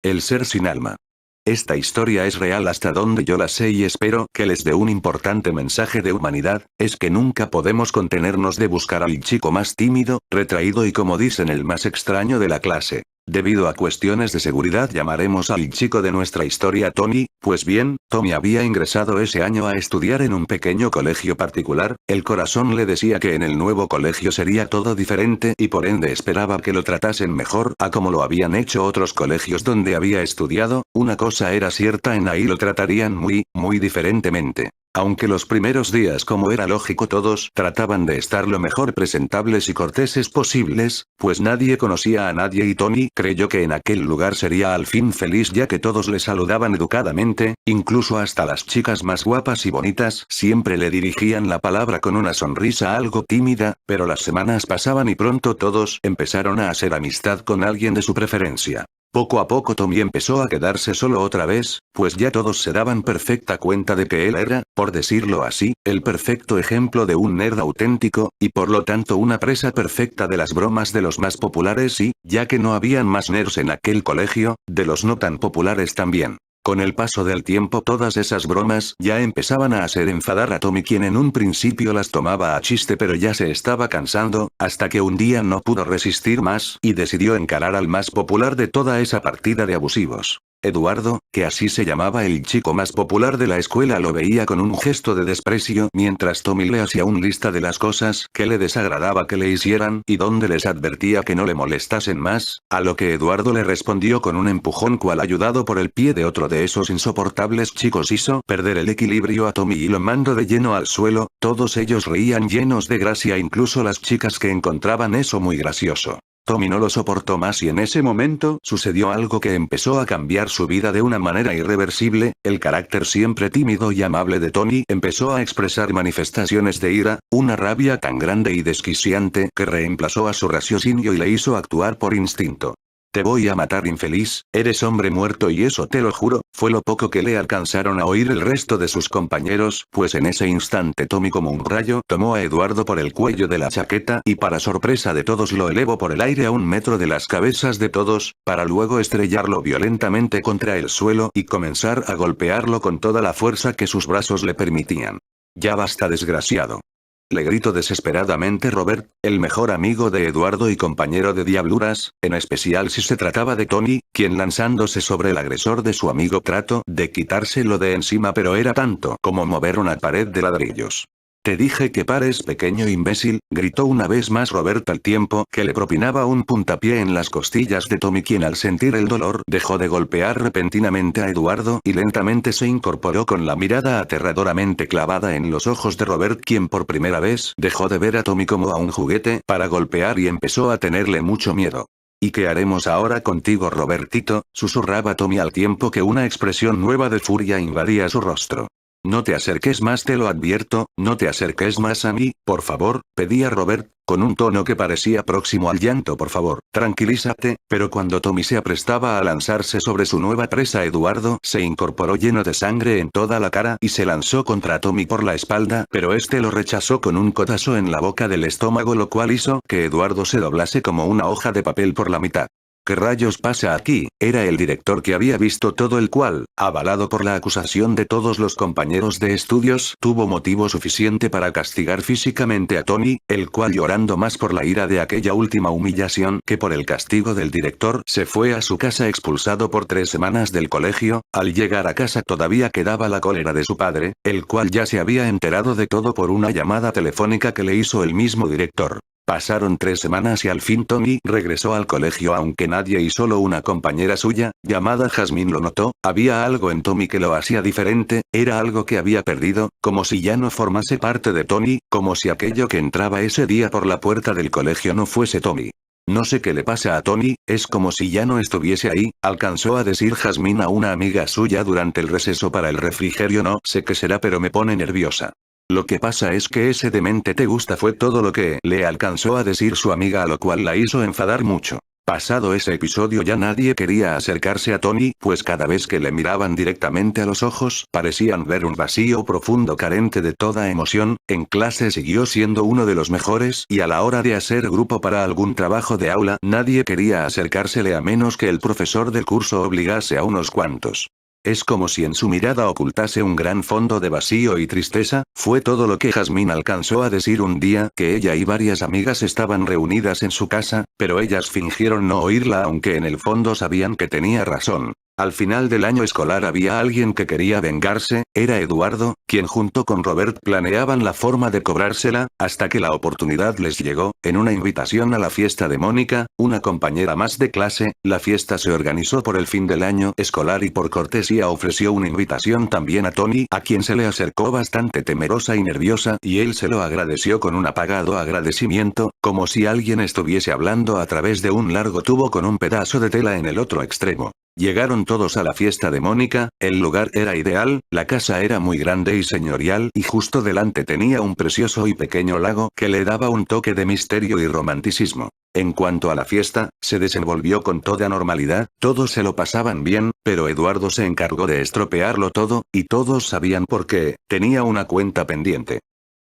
El ser sin alma. Esta historia es real hasta donde yo la sé y espero que les dé un importante mensaje de humanidad, es que nunca podemos contenernos de buscar al chico más tímido, retraído y como dicen el más extraño de la clase. Debido a cuestiones de seguridad llamaremos al chico de nuestra historia Tommy, pues bien, Tommy había ingresado ese año a estudiar en un pequeño colegio particular, el corazón le decía que en el nuevo colegio sería todo diferente y por ende esperaba que lo tratasen mejor a como lo habían hecho otros colegios donde había estudiado, una cosa era cierta en ahí lo tratarían muy diferentemente. Aunque los primeros días como era lógico todos trataban de estar lo mejor presentables y corteses posibles, pues nadie conocía a nadie y Tommy creyó que en aquel lugar sería al fin feliz ya que todos le saludaban educadamente, incluso hasta las chicas más guapas y bonitas siempre le dirigían la palabra con una sonrisa algo tímida, pero las semanas pasaban y pronto todos empezaron a hacer amistad con alguien de su preferencia. Poco a poco Tommy empezó a quedarse solo otra vez, pues ya todos se daban perfecta cuenta de que él era, por decirlo así, el perfecto ejemplo de un nerd auténtico, y por lo tanto una presa perfecta de las bromas de los más populares y, ya que no habían más nerds en aquel colegio, de los no tan populares también. Con el paso del tiempo todas esas bromas ya empezaban a hacer enfadar a Tommy quien en un principio las tomaba a chiste pero ya se estaba cansando, hasta que un día no pudo resistir más y decidió encarar al más popular de toda esa partida de abusivos. Eduardo, que así se llamaba el chico más popular de la escuela lo veía con un gesto de desprecio mientras Tommy le hacía una lista de las cosas que le desagradaba que le hicieran y donde les advertía que no le molestasen más, a lo que Eduardo le respondió con un empujón cual ayudado por el pie de otro de esos insoportables chicos hizo perder el equilibrio a Tommy y lo mandó de lleno al suelo, todos ellos reían llenos de gracia incluso las chicas que encontraban eso muy gracioso. Tommy no lo soportó más y en ese momento sucedió algo que empezó a cambiar su vida de una manera irreversible, el carácter siempre tímido y amable de Tommy empezó a expresar manifestaciones de ira, una rabia tan grande y desquiciante que reemplazó a su raciocinio y le hizo actuar por instinto. Te voy a matar infeliz, eres hombre muerto y eso te lo juro, fue lo poco que le alcanzaron a oír el resto de sus compañeros, pues en ese instante Tommy como un rayo tomó a Eduardo por el cuello de la chaqueta y para sorpresa de todos lo elevó por el aire a 1 metro de las cabezas de todos, para luego estrellarlo violentamente contra el suelo y comenzar a golpearlo con toda la fuerza que sus brazos le permitían. Ya basta desgraciado. Le gritó desesperadamente Robert, el mejor amigo de Eduardo y compañero de diabluras, en especial si se trataba de Tommy, quien lanzándose sobre el agresor de su amigo trató de quitárselo de encima pero era tanto como mover una pared de ladrillos. Te dije que pares pequeño imbécil, gritó una vez más Robert al tiempo que le propinaba un puntapié en las costillas de Tommy quien al sentir el dolor dejó de golpear repentinamente a Eduardo y lentamente se incorporó con la mirada aterradoramente clavada en los ojos de Robert quien por primera vez dejó de ver a Tommy como a un juguete para golpear y empezó a tenerle mucho miedo. ¿Y qué haremos ahora contigo Robertito?, susurraba Tommy al tiempo que una expresión nueva de furia invadía su rostro. No te acerques más te lo advierto, no te acerques más a mí, por favor, pedía Robert, con un tono que parecía próximo al llanto por favor, tranquilízate, pero cuando Tommy se aprestaba a lanzarse sobre su nueva presa Eduardo se incorporó lleno de sangre en toda la cara y se lanzó contra Tommy por la espalda pero este lo rechazó con un codazo en la boca del estómago lo cual hizo que Eduardo se doblase como una hoja de papel por la mitad. ¿Qué rayos pasa aquí? Era el director que había visto todo el cual, avalado por la acusación de todos los compañeros de estudios, tuvo motivo suficiente para castigar físicamente a Tommy, el cual llorando más por la ira de aquella última humillación que por el castigo del director se fue a su casa expulsado por 3 semanas del colegio, al llegar a casa todavía quedaba la cólera de su padre, el cual ya se había enterado de todo por una llamada telefónica que le hizo el mismo director. Pasaron 3 semanas y al fin Tommy regresó al colegio aunque nadie y solo una compañera suya, llamada Jasmine lo notó, había algo en Tommy que lo hacía diferente, era algo que había perdido, como si ya no formase parte de Tommy, como si aquello que entraba ese día por la puerta del colegio no fuese Tommy. No sé qué le pasa a Tommy, es como si ya no estuviese ahí, alcanzó a decir Jasmine a una amiga suya durante el receso para el refrigerio no sé qué será pero me pone nerviosa. Lo que pasa es que ese demente te gusta fue todo lo que le alcanzó a decir su amiga a lo cual la hizo enfadar mucho. Pasado ese episodio ya nadie quería acercarse a Tony, pues cada vez que le miraban directamente a los ojos parecían ver un vacío profundo carente de toda emoción. En clase siguió siendo uno de los mejores y a la hora de hacer grupo para algún trabajo de aula nadie quería acercársele a menos que el profesor del curso obligase a unos cuantos. Es como si en su mirada ocultase un gran fondo de vacío y tristeza, fue todo lo que Jazmín alcanzó a decir un día que ella y varias amigas estaban reunidas en su casa, pero ellas fingieron no oírla aunque en el fondo sabían que tenía razón. Al final del año escolar había alguien que quería vengarse, era Eduardo, quien junto con Robert planeaban la forma de cobrársela, hasta que la oportunidad les llegó, en una invitación a la fiesta de Mónica, una compañera más de clase. La fiesta se organizó por el fin del año escolar y por cortesía ofreció una invitación también a Tony, a quien se le acercó bastante temerosa y nerviosa y él se lo agradeció con un apagado agradecimiento, como si alguien estuviese hablando a través de un largo tubo con un pedazo de tela en el otro extremo. Llegaron todos a la fiesta de Mónica, el lugar era ideal, la casa era muy grande y señorial y justo delante tenía un precioso y pequeño lago que le daba un toque de misterio y romanticismo. En cuanto a la fiesta, se desenvolvió con toda normalidad, todos se lo pasaban bien, pero Eduardo se encargó de estropearlo todo, y todos sabían por qué, tenía una cuenta pendiente.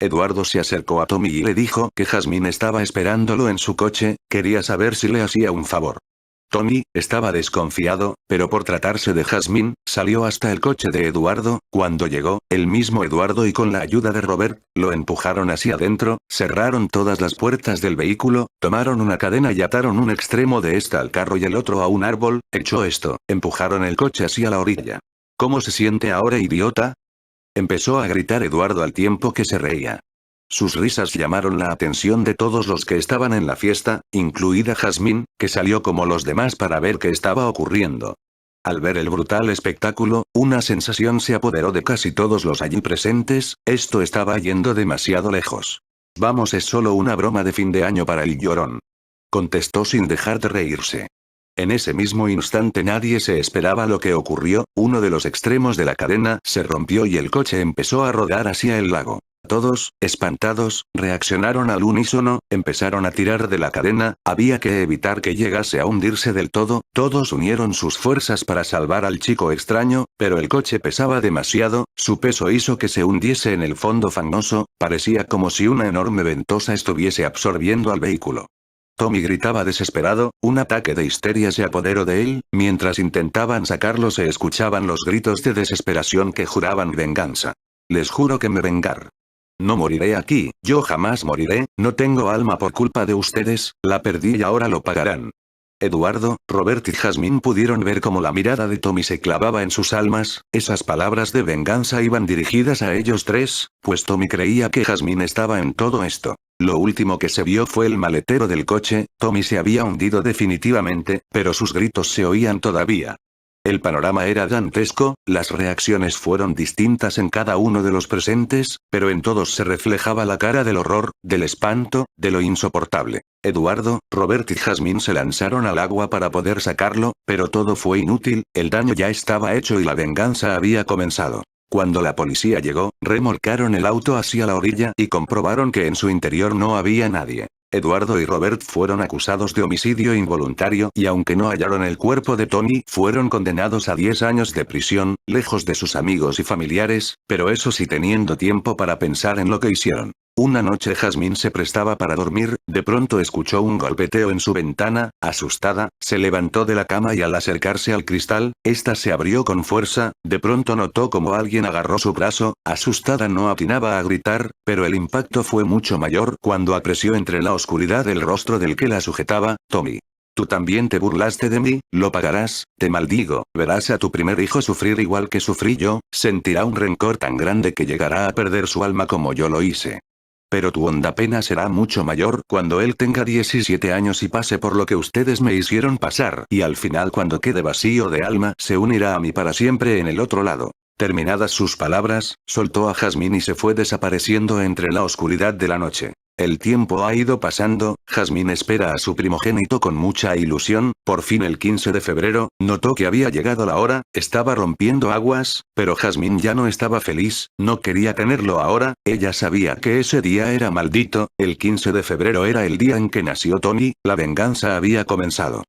Eduardo se acercó a Tommy y le dijo que Jazmín estaba esperándolo en su coche, quería saber si le hacía un favor. Tommy estaba desconfiado, pero por tratarse de Jazmín, salió hasta el coche de Eduardo. Cuando llegó, el mismo Eduardo y con la ayuda de Robert, lo empujaron hacia adentro, cerraron todas las puertas del vehículo, tomaron una cadena y ataron un extremo de esta al carro y el otro a un árbol. Hecho esto, empujaron el coche hacia la orilla. ¿Cómo se siente ahora, idiota?, empezó a gritar Eduardo al tiempo que se reía. Sus risas llamaron la atención de todos los que estaban en la fiesta, incluida Jazmín, que salió como los demás para ver qué estaba ocurriendo. Al ver el brutal espectáculo, una sensación se apoderó de casi todos los allí presentes, esto estaba yendo demasiado lejos. Vamos, es solo una broma de fin de año para el llorón, contestó sin dejar de reírse. En ese mismo instante nadie se esperaba lo que ocurrió, uno de los extremos de la cadena se rompió y el coche empezó a rodar hacia el lago. Todos, espantados, reaccionaron al unísono, empezaron a tirar de la cadena, había que evitar que llegase a hundirse del todo, todos unieron sus fuerzas para salvar al chico extraño, pero el coche pesaba demasiado, su peso hizo que se hundiese en el fondo fangoso, parecía como si una enorme ventosa estuviese absorbiendo al vehículo. Tommy gritaba desesperado, un ataque de histeria se apoderó de él, mientras intentaban sacarlo se escuchaban los gritos de desesperación que juraban venganza. Les juro que me vengar. No moriré aquí, yo jamás moriré, no tengo alma por culpa de ustedes, la perdí y ahora lo pagarán. Eduardo, Robert y Jazmín pudieron ver cómo la mirada de Tommy se clavaba en sus almas, esas palabras de venganza iban dirigidas a ellos tres, pues Tommy creía que Jazmín estaba en todo esto. Lo último que se vio fue el maletero del coche, Tommy se había hundido definitivamente, pero sus gritos se oían todavía. El panorama era dantesco, las reacciones fueron distintas en cada uno de los presentes, pero en todos se reflejaba la cara del horror, del espanto, de lo insoportable. Eduardo, Robert y Jazmín se lanzaron al agua para poder sacarlo, pero todo fue inútil, el daño ya estaba hecho y la venganza había comenzado. Cuando la policía llegó, remolcaron el auto hacia la orilla y comprobaron que en su interior no había nadie. Eduardo y Robert fueron acusados de homicidio involuntario y aunque no hallaron el cuerpo de Tony, fueron condenados a 10 años de prisión, lejos de sus amigos y familiares, pero eso sí teniendo tiempo para pensar en lo que hicieron. Una noche Jazmín se prestaba para dormir, de pronto escuchó un golpeteo en su ventana, asustada, se levantó de la cama y al acercarse al cristal, ésta se abrió con fuerza, de pronto notó como alguien agarró su brazo, asustada no atinaba a gritar, pero el impacto fue mucho mayor cuando apreció entre la oscuridad el rostro del que la sujetaba, Tommy. Tú también te burlaste de mí, lo pagarás, te maldigo, verás a tu primer hijo sufrir igual que sufrí yo, sentirá un rencor tan grande que llegará a perder su alma como yo lo hice. Pero tu honda pena será mucho mayor cuando él tenga 17 años y pase por lo que ustedes me hicieron pasar, y al final cuando quede vacío de alma se unirá a mí para siempre en el otro lado. Terminadas sus palabras, soltó a Jazmín y se fue desapareciendo entre la oscuridad de la noche. El tiempo ha ido pasando, Jazmín espera a su primogénito con mucha ilusión, por fin el 15 de febrero, notó que había llegado la hora, estaba rompiendo aguas, pero Jazmín ya no estaba feliz, no quería tenerlo ahora, ella sabía que ese día era maldito, el 15 de febrero era el día en que nació Tony, la venganza había comenzado.